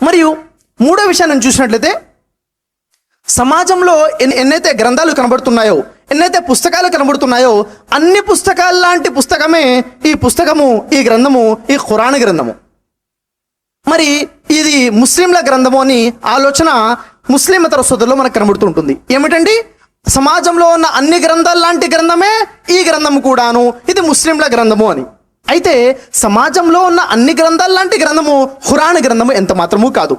మరియు మూడో విషయాన్ని చూసినట్లయితే సమాజంలో ఎన్నైతే గ్రంథాలు కనబడుతున్నాయో, ఎన్నైతే పుస్తకాలు కనబడుతున్నాయో, అన్ని పుస్తకాల లాంటి పుస్తకమే ఈ పుస్తకము, ఈ గ్రంథము, ఈ ఖురాన్ గ్రంథము. మరి ఇది ముస్లింల గ్రంథము అని ఆలోచన ముస్లిమేతర సోదరులో మనకు కనబడుతుంటుంది. ఏమిటండి, సమాజంలో ఉన్న అన్ని గ్రంథాల లాంటి గ్రంథమే ఈ గ్రంథము కూడాను, ఇది ముస్లింల గ్రంథము అని. అయితే సమాజంలో ఉన్న అన్ని గ్రంథాల లాంటి గ్రంథము ఖురాన్ గ్రంథము ఎంత మాత్రము కాదు.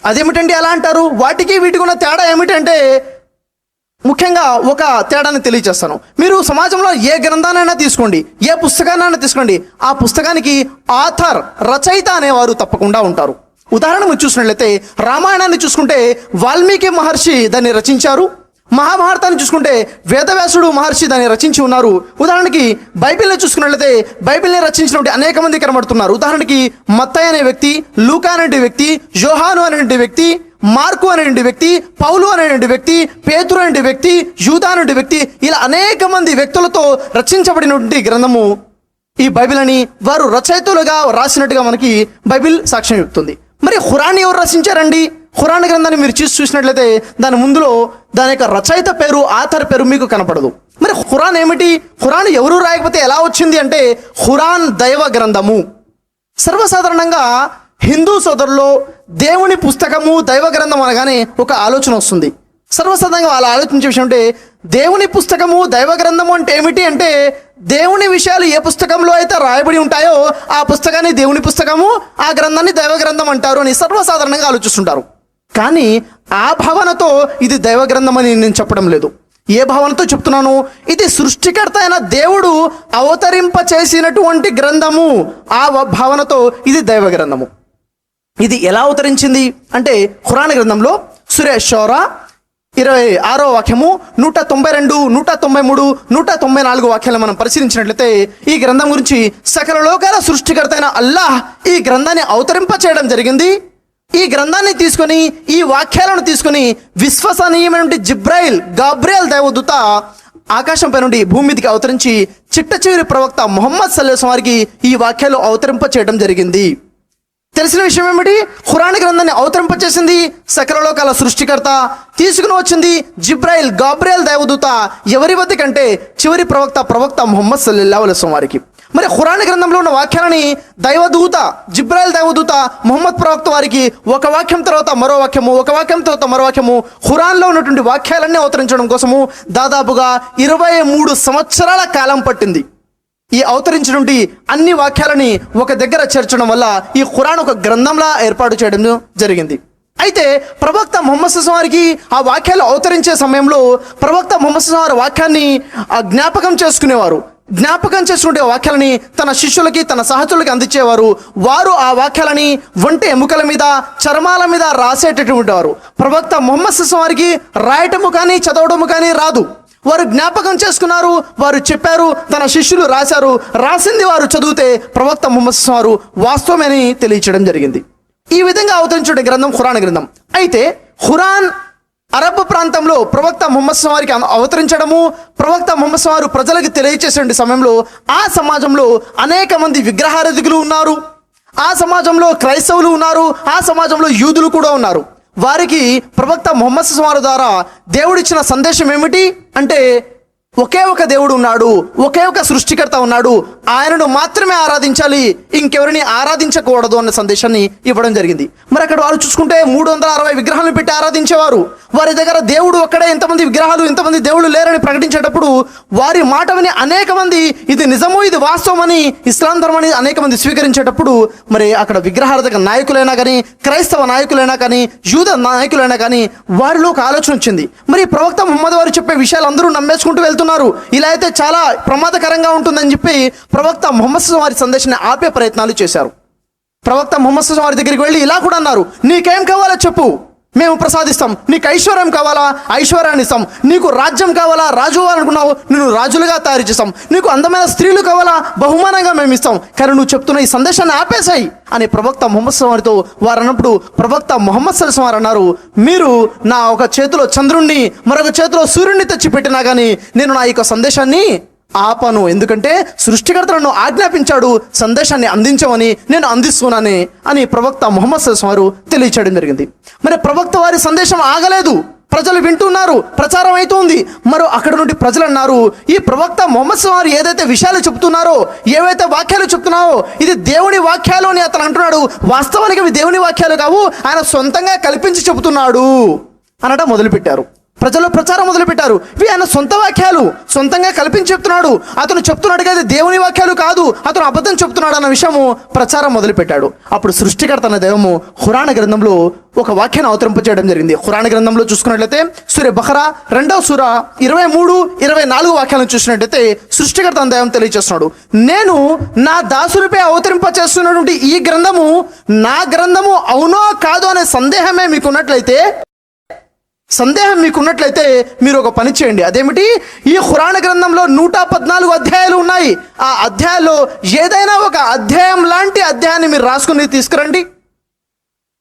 అదేమిటండి అలా అంటారు? వాటికి వీటికి ఉన్న తేడా ఏమిటంటే, ముఖ్యంగా ఒక తేడాన్ని తెలియజేస్తాను. మీరు సమాజంలో ఏ గ్రంథానైనా తీసుకోండి, ఏ పుస్తకాన్నైనా తీసుకోండి, ఆ పుస్తకానికి ఆథర్, రచయిత అనేవారు తప్పకుండా ఉంటారు. ఉదాహరణ మీరు చూసినట్లయితే రామాయణాన్ని చూసుకుంటే వాల్మీకి మహర్షి దాన్ని రచించారు. మహాభారతాన్ని చూసుకుంటే వేదవ్యాసుడు మహర్షి దాన్ని రచించి ఉన్నారు. ఉదాహరణకి బైబిల్ని చూసుకున్నట్లయితే బైబిల్ని రచించినటువంటి అనేక మంది కనబడుతున్నారు. ఉదాహరణకి మత్తయి అనే వ్యక్తి, లూకా అనే వ్యక్తి, యోహాను అనే వ్యక్తి, మార్కు అనే వ్యక్తి, పౌలు అనే వ్యక్తి, పేతురు అనే వ్యక్తి, యూదా అనే వ్యక్తి, ఇలా అనేక మంది వ్యక్తులతో రచించబడినటువంటి గ్రంథము ఈ బైబిల్ అని వారు రచయితలుగా రాసినట్టుగా మనకి బైబిల్ సాక్ష్యం చెప్తుంది. మరి ఖురాన్ ఎవరు రచించారండి? ఖురాన్ గ్రంథాన్ని మీరు చూసినట్లయితే దాని ముందులో దాని యొక్క రచయిత పేరు, ఆథర్ పేరు మీకు కనపడదు. మరి ఖురాన్ ఏమిటి? ఖురాన్ ఎవరు రాయకపోతే ఎలా వచ్చింది అంటే, ఖురాన్ దైవ గ్రంథము. సర్వసాధారణంగా హిందూ సోదరుల్లో దేవుని పుస్తకము, దైవ గ్రంథం అనగానే ఒక ఆలోచన వస్తుంది. సర్వసాధారణంగా వాళ్ళు ఆలోచించే విషయం అంటే, దేవుని పుస్తకము, దైవ గ్రంథము అంటే ఏమిటి అంటే, దేవుని విషయాలు ఏ పుస్తకంలో అయితే రాయబడి ఉంటాయో ఆ పుస్తకాన్ని దేవుని పుస్తకము, ఆ గ్రంథాన్ని దైవ గ్రంథం అంటారు అని సర్వసాధారణంగా ఆలోచిస్తుంటారు. కానీ ఆ భావనతో ఇది దైవ గ్రంథం అని నేను చెప్పడం లేదు. ఏ భావనతో చెప్తున్నాను? ఇది సృష్టికర్త అయిన దేవుడు అవతరింప చేసినటువంటి గ్రంథము. ఆ భావనతో ఇది దైవ గ్రంథము. ఇది ఎలా అవతరించింది అంటే, ఖురాన్ గ్రంథంలో సూరా షూరా 26వ వాక్యము, 192, 193, 194 వాక్యాలను మనం పరిశీలించినట్లయితే ఈ గ్రంథం గురించి సకల లోకాల సృష్టికర్త అయిన అల్లాహ్ ఈ గ్రంథాన్ని అవతరింప చేయడం జరిగింది. ఈ గ్రంథాన్ని తీసుకొని, ఈ వాక్యాలను తీసుకొని విశ్వసనీయమైనటువంటి జిబ్రాయిల్, గాబ్రియల్ దైవదూత ఆకాశంపై నుండి భూమి మీదకి అవతరించి చిట్ట చివరి ప్రవక్త ముహమ్మద్ సల్లల్లాహు అలైహి వసల్లం వారికి ఈ వాక్యాలు అవతరింప చేయడం జరిగింది. తెలిసిన విషయం ఏమిటి? ఖురాన్ గ్రంథాన్ని అవతరింపచేసింది సకల లోకాల సృష్టికర్త. తీసుకుని వచ్చింది జిబ్రాయిల్, గాబ్రియల్ దైవదూత. ఎవరి వద్ద కంటే చివరి ప్రవక్త ముహమ్మద్ సల్లల్లాహు అలైహి వసల్లం వారికి. మరి ఖురాన్ గ్రంథంలో ఉన్న వాక్యాలని దైవదూత, జిబ్రాయిల్ దైవదూత ముహమ్మద్ ప్రవక్త వారికి ఒక వాక్యం తర్వాత మరో వాక్యము, ఒక వాక్యం తర్వాత మరో వాక్యము, ఖురాన్లో ఉన్నటువంటి వాక్యాలన్నీ అవతరించడం కోసము దాదాపుగా 23 సంవత్సరాల కాలం పట్టింది. ఈ అవతరించినటువంటి అన్ని వాక్యాలని ఒక దగ్గర చేర్చడం వల్ల ఈ ఖురాన్ ఒక గ్రంథంలా ఏర్పాటు చేయడం జరిగింది. అయితే ప్రవక్త ముహమ్మద్ సల్లల్లాహు అలైహి వసల్లం వారికి ఆ వాక్యాలు అవతరించే సమయంలో ప్రవక్త ముహమ్మద్ సల్లల్లాహు అలైహి వసల్లం వాక్యాన్ని జ్ఞాపకం చేసుకునేవారు. జ్ఞాపకం చేసుకుంటే వాక్యాలని తన శిష్యులకి, తన సహచరులకి అందించేవారు. వారు ఆ వాక్యాలని వంటి ఎముకల మీద, చర్మాల మీద రాసేటటువంటి వారు. ప్రవక్త ముహమ్మద్ సల్లల్లాహు అలైహి వసల్లం వారికి రాయటము కానీ చదవడము కానీ రాదు. వారు జ్ఞాపకం చేసుకున్నారు, వారు చెప్పారు, తన శిష్యులు రాశారు. రాసింది వారు చదివితే ప్రవక్త ముహమ్మద్ సల్లల్లాహు అలైహి వసల్లం వారు వాస్తవమని తెలియచేయడం జరిగింది. ఈ విధంగా అవతరించే గ్రంథం ఖురాన్ గ్రంథం. అయితే ఖురాన్ అరబ్ ప్రాంతంలో ప్రవక్త ముహమ్మద్ సల్లల్లాహు అలైహి వసల్లం వారికి అవతరించడము, ప్రవక్త ముహమ్మద్ సల్లల్లాహు అలైహి వసల్లం వారు ప్రజలకు తెలియచేసే సమయంలో ఆ సమాజంలో అనేక మంది విగ్రహారాధికులు ఉన్నారు, ఆ సమాజంలో క్రైస్తవులు ఉన్నారు, ఆ సమాజంలో యూదులు కూడా ఉన్నారు. వారికి ప్రవక్త ముహమ్మద్ సల్లల్లాహు అలైహి వసల్లం ద్వారా దేవుడిచ్చిన సందేశం ఏమిటి అంటే, ఒకే ఒక దేవుడు ఉన్నాడు, ఒకే ఒక సృష్టికర్త ఉన్నాడు, ఆయనను మాత్రమే ఆరాధించాలి, ఇంకెవరిని ఆరాధించకూడదు అన్న సందేశాన్ని ఇవ్వడం జరిగింది. మరి అక్కడ వారు చూసుకుంటే 360 విగ్రహాలను పెట్టి ఆరాధించేవారు. వారి దగ్గర దేవుడు ఒక్కడే, ఎంతమంది విగ్రహాలు, ఎంతమంది దేవుళ్ళు లేరని ప్రకటించేటప్పుడు వారి మాట విని అనేక మంది ఇది నిజము, ఇది వాస్తవం అని ఇస్లాం ధర్మాన్ని అనేక మంది స్వీకరించేటప్పుడు మరి అక్కడ విగ్రహారాధక నాయకులైనా కానీ, క్రైస్తవ నాయకులైనా కానీ, యూద నాయకులైనా కానీ వారిలో ఒక ఆలోచన వచ్చింది. మరి ప్రవక్త ముహమ్మద్ వారు చెప్పే విషయాలు అందరూ నమ్మేసుకుంటూ వెళ్తున్నారు, ఇలా అయితే చాలా ప్రమాదకరంగా ఉంటుందని చెప్పి ప్రవక్త ముహమ్మద్ సల్లల్లాహు అలైహి వసల్లం వారి సందేశాన్ని ఆపే ప్రయత్నాలు చేశారు. ప్రవక్త ముహమ్మద్ సల్లల్లాహు అలైహి వసల్లం వారి దగ్గరికి వెళ్ళి ఇలా కూడా అన్నారు, నీకేం కావాలో చెప్పు, మేము ప్రసాదిస్తాం. నీకు ఐశ్వర్యం కావాలా, ఐశ్వర్యాన్ని ఇస్తాం. నీకు రాజ్యం కావాలా, రాజు అవ్వాలనుకున్నావు, నేను రాజులుగా తయారు చేస్తాం. నీకు అందమైన స్త్రీలు కావాలా, బహుమానంగా మేము ఇస్తాం. కానీ నువ్వు చెప్తున్న ఈ సందేశాన్ని ఆపేసాయి అని ప్రవక్త ముహమ్మద్ సల్లల్లాహు అలైహి వసల్లం వారితో వారు అన్నప్పుడు ప్రవక్త ముహమ్మద్ సల్లల్లాహు అలైహి వసల్లం వారు అన్నారు, మీరు నా ఒక చేతిలో చంద్రుణ్ణి, మరొక చేతిలో సూర్యుడిని తెచ్చి పెట్టినా కానీ నేను నా యొక్క సందేశాన్ని ఆపను, ఎందుకంటే సృష్టికర్త నన్ను ఆజ్ఞాపించాడు సందేశాన్ని అందించమని, నేను అందిస్తున్నానే అని ప్రవక్త ముహమ్మద్ సల్లల్లాహు అలైహి వసల్లం వారు తెలియచేయడం జరిగింది. మరి ప్రవక్త వారి సందేశం ఆగలేదు, ప్రజలు వింటున్నారు, ప్రచారం అవుతుంది. మరి అక్కడ నుండి ప్రజలు అన్నారు, ఈ ప్రవక్త ముహమ్మద్ సల్లల్లాహు అలైహి వసల్లం వారు ఏదైతే విషయాలు చెప్తున్నారో, ఏవైతే వాక్యాలు చెప్తున్నారో, ఇది దేవుని వాక్యాలు అని అతను అంటున్నాడు. వాస్తవానికి ఇవి దేవుని వాక్యాలు కావు, ఆయన సొంతంగా కల్పించి చెబుతున్నాడు అనడం మొదలుపెట్టారు. ప్రజలు ప్రచారం మొదలుపెట్టారు, ఇవి ఆయన సొంత వాక్యాలు, సొంతంగా కల్పించి చెప్తున్నాడు, అతను చెప్తున్నాడు కదా దేవుని వాక్యాలు కాదు, అతను అబద్ధం చెప్తున్నాడు అన్న విషయము ప్రచారం మొదలుపెట్టాడు. అప్పుడు సృష్టికర్త అన్న దైవము ఖురాన్ గ్రంథంలో ఒక వాక్యాన్ని అవతరింపచేయడం జరిగింది. ఖురాన్ గ్రంథంలో చూసుకున్నట్లయితే సూర బఖరా 2వ సూర 23, 24 వాక్యాలను చూసినట్లయితే సృష్టికర్త అన్న దైవం తెలియజేస్తున్నాడు, నేను నా దాసునిపై అవతరింప చేస్తున్నటువంటి ఈ గ్రంథము నా గ్రంథము అవునో కాదో అనే సందేహం మీకున్నట్లయితే మీరు ఒక పని చేయండి. అదేమిటి? ఈ ఖురాన్ గ్రంథంలో 114 అధ్యాయాలు ఉన్నాయి. ఆ అధ్యాయాల్లో ఏదైనా ఒక అధ్యాయం లాంటి అధ్యాయాన్ని మీరు రాసుకుని తీసుకురండి.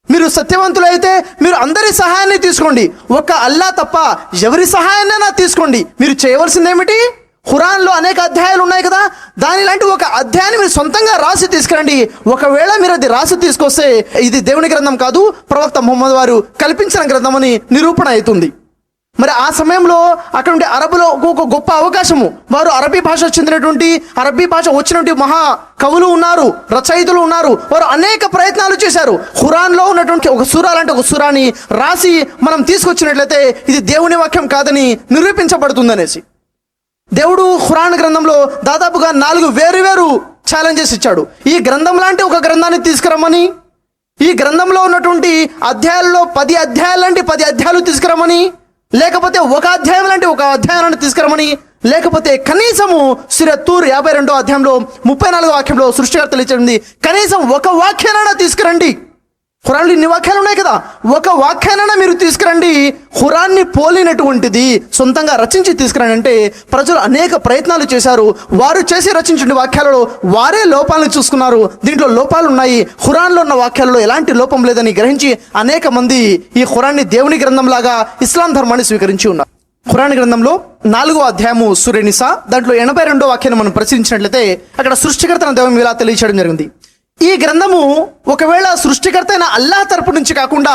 మీరు సత్యవంతులైతే మీరు అందరి సహాయాన్ని తీసుకోండి, ఒక్క అల్లా తప్ప ఎవరి సహాయాన్నైనా తీసుకోండి. మీరు చేయవలసింది ఏమిటి? ఖురాన్లో అనేక అధ్యాయాలు ఉన్నాయి కదా, దాని లాంటి ఒక అధ్యాయాన్ని మీరు సొంతంగా రాసి తీసుకురండి. ఒకవేళ మీరు అది రాసి తీసుకొస్తే ఇది దేవుని గ్రంథం కాదు, ప్రవక్త ముహమ్మద్ వారు కల్పించిన గ్రంథం అని నిరూపణ అవుతుంది. మరి ఆ సమయంలో అక్కడ ఉండే అరబులో ఒక గొప్ప అవకాశము, వారు అరబీ భాష వచ్చినటువంటి మహా కవులు ఉన్నారు, రచయితలు ఉన్నారు, వారు అనేక ప్రయత్నాలు చేశారు. ఖురాన్లో ఉన్నటువంటి ఒక సూరా లాంటి ఒక సూరాని రాసి మనం తీసుకొచ్చినట్లయితే ఇది దేవుని వాక్యం కాదని నిరూపించబడుతుంది అనేసి. దేవుడు ఖురాన్ గ్రంథంలో దాదాపుగా 4 వేరు ఛాలెంజెస్ ఇచ్చాడు. ఈ గ్రంథం లాంటి ఒక గ్రంథాన్ని తీసుకురమ్మని, ఈ గ్రంథంలో ఉన్నటువంటి అధ్యాయాల్లో 10 అధ్యాయాలు లాంటి 10 అధ్యాయాలు తీసుకురమ్మని, లేకపోతే ఒక అధ్యాయం లాంటి ఒక అధ్యాయాన్ని తీసుకురమ్మని, లేకపోతే కనీసము సూర తూర్ 52వ అధ్యాయంలో 34వ వాక్యంలో సృష్టికర్త తెలియచేయండి, కనీసం ఒక వాక్యాన్ని తీసుకురండి. ఖురాన్లో ఇన్ని వాక్యాలు ఉన్నాయి కదా, ఒక వాక్యాన్ని మీరు తీసుకురండి. ఖురాన్ని పోలినటువంటిది సొంతంగా రచించి తీసుకురండి అంటే ప్రజలు అనేక ప్రయత్నాలు చేశారు. వారు చేసి రచించిన వాక్యాలలో వారే లోపాలను చూసుకున్నారు, దీంట్లో లోపాలు ఉన్నాయి, ఖురాన్లో ఉన్న వాక్యాలలో ఎలాంటి లోపం లేదని గ్రహించి అనేక మంది ఈ ఖురాన్ని దేవుని గ్రంథంలాగా ఇస్లాం ధర్మాన్ని స్వీకరించి ఉన్నారు. ఖురాన్ గ్రంథంలో 4వ అధ్యాయము సూర నిసా దాంట్లో 82వ వాక్యాన్ని మనం పరిశీలించినట్లయితే అక్కడ సృష్టికర్త దైవం ఇలా తెలియచేయడం జరిగింది, ఈ గ్రంథము ఒకవేళ సృష్టికర్త అయిన అల్లాహ్ తరపు నుంచి కాకుండా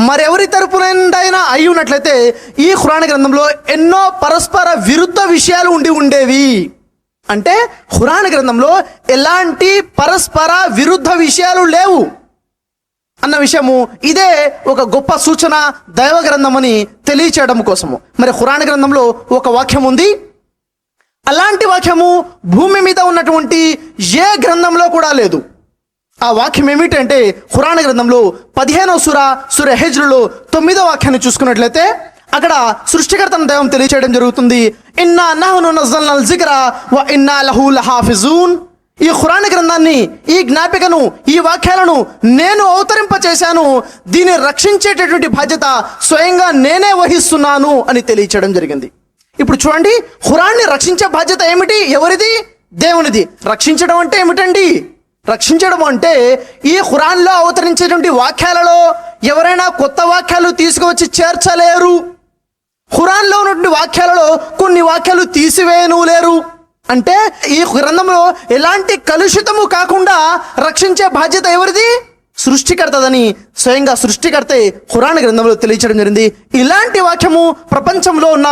మరెవరి తరపు నుండైనా అయి ఉన్నట్లయితే ఈ ఖురాన్ గ్రంథంలో ఎన్నో పరస్పర విరుద్ధ విషయాలు ఉండేవి. అంటే ఖురాన్ గ్రంథంలో ఎలాంటి పరస్పర విరుద్ధ విషయాలు లేవు అన్న విషయము ఇదే ఒక గొప్ప సూచన దైవ గ్రంథం అని తెలియచేయడం కోసము. మరి ఖురాన్ గ్రంథంలో ఒక వాక్యం ఉంది, అలాంటి వాక్యము భూమి మీద ఉన్నటువంటి ఏ గ్రంథంలో కూడా లేదు. ఆ వాక్యం ఏమిటంటే ఖురాన్ గ్రంథంలో 15వ సూర హెజ్రులో 9వ వాక్యాన్ని చూసుకున్నట్లయితే అక్కడ సృష్టికర్త దైవం తెలియచేయడం జరుగుతుంది, ఇన్నా నహ్ను నజ్జల్నల్ జిక్ర వ ఇన్నా లహు లహాఫిజూన్. ఈ ఖురాన్ గ్రంథాన్ని, ఈ జ్ఞాపికను, ఈ వాక్యాలను నేను అవతరింప చేశాను, దీన్ని రక్షించేటటువంటి బాధ్యత స్వయంగా నేనే వహిస్తున్నాను అని తెలియచేయడం జరిగింది. ఇప్పుడు చూడండి, ఖురాన్ని రక్షించే బాధ్యత ఏమిటి? ఎవరిది? దేవునిది. రక్షించడం అంటే ఏమిటండి? రక్షించడం అంటే ఈ ఖురాన్లో అవతరించేటువంటి వాక్యాలలో ఎవరైనా కొత్త వాక్యాలు తీసుకువచ్చి చేర్చలేరు, ఖురాన్లో ఉన్నటువంటి వాక్యాలలో కొన్ని వాక్యాలు తీసివేయను లేరు. అంటే ఈ గ్రంథంలో ఎలాంటి కలుషితము కాకుండా రక్షించే బాధ్యత ఎవరిది? సృష్టికర్తదని స్వయంగా సృష్టికర్తే ఖురాన్ గ్రంథంలో తెలియచేయడం జరిగింది. ఇలాంటి వాక్యము ప్రపంచంలో ఉన్న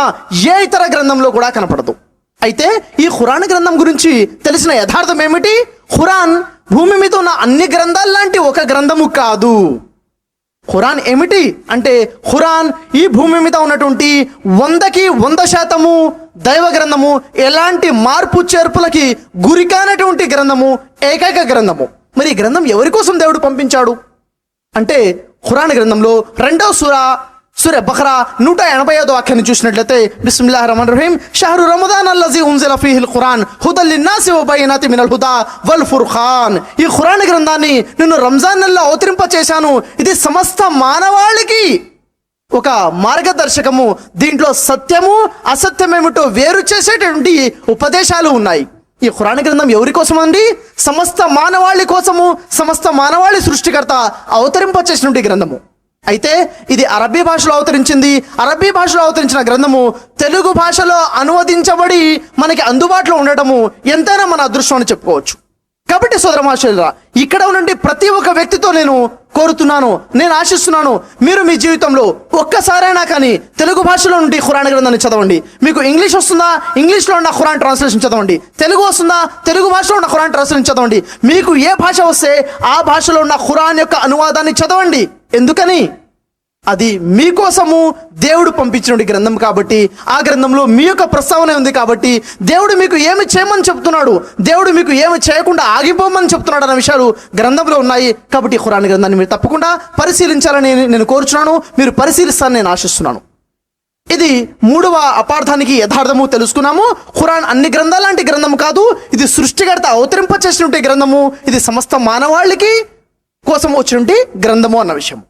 ఏ ఇతర గ్రంథంలో కూడా కనపడదు. అయితే ఈ ఖురాన్ గ్రంథం గురించి తెలిసిన యథార్థం ఏమిటి? ఖురాన్ భూమి మీద ఉన్న అన్ని గ్రంథాల లాంటి ఒక గ్రంథము కాదు. ఖురాన్ ఏమిటి అంటే ఖురాన్ ఈ భూమి మీద ఉన్నటువంటి 100కి 100% దైవ గ్రంథము, ఎలాంటి మార్పు చేర్పులకి గురికానటువంటి గ్రంథము, ఏకైక గ్రంథము. మరి ఈ గ్రంథం ఎవరి కోసం దేవుడు పంపించాడు అంటే ఖురాన్ గ్రంథంలో 2వ సూర బఖరా 185వ వాక్యాన్ని చూసినట్లయితే బిస్మిల్లాహిర్ రహమానిర్ రహీం షహరు రమదాన్ అల్లజీ ఉన్జిల ఫీహిల్ ఖురాన్ హుదల్ లిన్నాసి వ బయనాతి మినల్ హుదా వల్ ఫుర్ఖాన్. ఈ ఖురాన్ గ్రంథాన్ని నేను రంజాన్ నెలలో అవతరింప చేశాను, ఇది సమస్త మానవాళికి ఒక మార్గదర్శకము, దీంట్లో సత్యము అసత్యమేమిటో వేరు చేసేటటువంటి ఉపదేశాలు ఉన్నాయి. ఈ ఖురాన్ గ్రంథం ఎవరి కోసం అండి? సమస్త మానవాళి కోసము, సమస్త మానవాళి సృష్టికర్త అవతరింప చేసినటువంటి గ్రంథము. అయితే ఇది అరబ్బీ భాషలో అవతరించింది. అరబ్బీ భాషలో అవతరించిన గ్రంథము తెలుగు భాషలో అనువదించబడి మనకి అందుబాటులో ఉండటము ఎంతైనా మన అదృష్టం అని చెప్పుకోవచ్చు. కాబట్టి సోదర మహాశయులారా, ఇక్కడ ఉండండి ప్రతి ఒక్క వ్యక్తితో నేను కోరుతున్నాను, నేను ఆశిస్తున్నాను, మీరు మీ జీవితంలో ఒక్కసారైనా కానీ తెలుగు భాషలో నుండి ఖురాన్ గ్రంథాన్ని చదవండి. మీకు ఇంగ్లీష్ వస్తుందా, ఇంగ్లీష్లో ఉన్న ఖురాన్ ట్రాన్స్లేషన్ చదవండి. తెలుగు వస్తుందా, తెలుగు భాషలో ఉన్న ఖురాన్ ట్రాన్స్లేషన్ చదవండి. మీకు ఏ భాష వస్తే ఆ భాషలో ఉన్న ఖురాన్ యొక్క అనువాదాన్ని చదవండి. ఎందుకని? అది మీకోసము దేవుడు పంపించిన గ్రంథం కాబట్టి, ఆ గ్రంథంలో మీ యొక్క ప్రస్తావన ఉంది కాబట్టి, దేవుడు మీకు ఏమి చేయమని చెప్తున్నాడు, దేవుడు మీకు ఏమి చేయకుండా ఆగిపోమని చెప్తున్నాడు అన్న విషయాలు గ్రంథంలో ఉన్నాయి. కాబట్టి ఖురాన్ గ్రంథాన్ని మీరు తప్పకుండా పరిశీలించాలని నేను కోరుచున్నాను. మీరు పరిశీలిస్తారని నేను ఆశిస్తున్నాను. ఇది 3వ అపార్థానికి యథార్థము తెలుసుకున్నాము. ఖురాన్ అన్ని గ్రంథాల లాంటి గ్రంథం కాదు. ఇది సృష్టికర్త అవతరింపచేసినటువంటి గ్రంథము. ఇది సమస్త మానవాళికి కోసం వచ్చినటువంటి గ్రంథము అన్న విషయం.